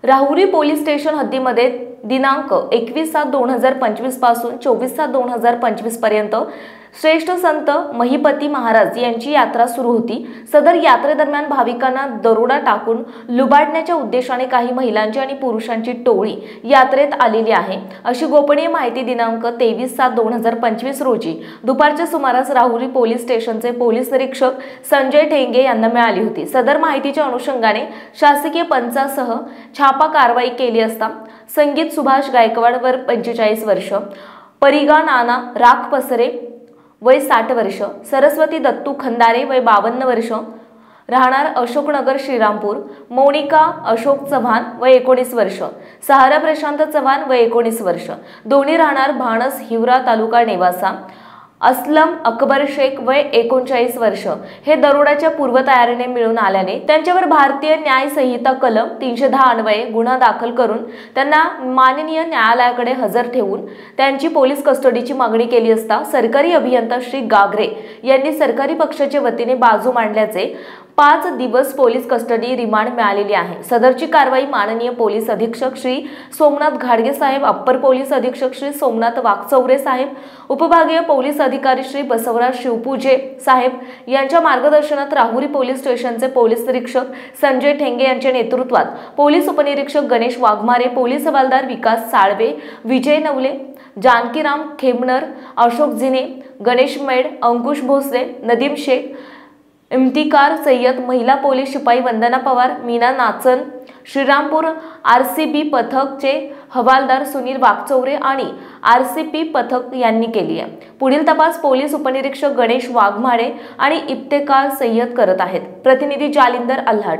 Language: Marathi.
राहुरी पोलीस स्टेशन हद्दीमध्ये दिनांक 21/7/2025 पासून 24/7/2025 पर्यंत श्रेष्ठ संत महिपती महाराज यांची यात्रा सुरू होती। सदर यात्रेदरम्यान भाविकांना दरोडा टाकून लुबाडण्याच्या उद्देशाने काही महिलांची आणि पुरुषांची टोळी यात्रेत आलेली आहे, अशी गोपनीय माहिती दिनांक 23/7/2025 रोजी दुपारच्या सुमारास राहुरी पोलीस स्टेशनचे पोलीस निरीक्षक संजय ठेंगे यांना मिळाली होती। सदर माहितीच्या अनुषंगाने शासकीय पंचासह छापा कारवाई केली असता संगीत सुभाष गायकवाड वर 45 वर्ष, परिगा नाना राख पसरे वय 60 वर्ष, सरस्वती दत्तू खंदारे वय 52 वर्ष, राहणार अशोकनगर श्रीरामपूर, मोनिका अशोक चव्हाण वय 19 वर्ष, सहारा प्रशांत चव्हाण वय 19 वर्ष, दोन्ही राहणार भाणस हिवरा तालुका नेवासा, असलम अकबर शेख वय 39 वर्ष हे दरोड्याच्या पूर्वतयारीने मिळून आल्याने त्यांच्यावर भारतीय न्याय संहिता कलम 310 अन्वये गुन्हा दाखल करून त्यांना माननीय न्यायालयाकडे हजर ठेवून त्यांची पोलीस कस्टडीची मागणी केली असता सरकारी अभियंता श्री गागरे यांनी सरकारी पक्षाच्या वतीने बाजू मांडल्याचे 5 दिवस पोलीस कस्टडी रिमांड मिळालेली आहे। सदरची कारवाई माननीय पोलीस अधीक्षक श्री सोमनाथ घाडगे साहेब, अप्पर पोलीस अधीक्षक श्री सोमनाथ वाकचौरे साहेब, उपविभागीय पोलीस अधिकारी श्री बसवराज शिवपूजे साहेब यांच्या मार्गदर्शनात राहुरी पोलीस स्टेशनचे पोलीस निरीक्षक संजय ठेंगे यांच्या नेतृत्वात पोलीस उपनिरीक्षक गणेश वाघमारे, पोलीस हवालदार विकास साळवे, विजय नवले, जानकीराम खेमनर, अशोक जिने, गणेश मेड, अंकुश भोसले, नदीम शेख, इम्तिकार सय्यद, महिला पोलीस शिपाई वंदना पवार, मीना नाचन, श्रीरामपूर आरसीबी पथकचे हवालदार सुनील वाकचौरे आणि आरसीपी पथक यांनी केली आहे। पुढील तपास पोलीस उपनिरीक्षक गणेश वाघमारे आणि इफ्तेकार सय्यद करत आहेत। प्रतिनिधी जालिंदर अल्हाट।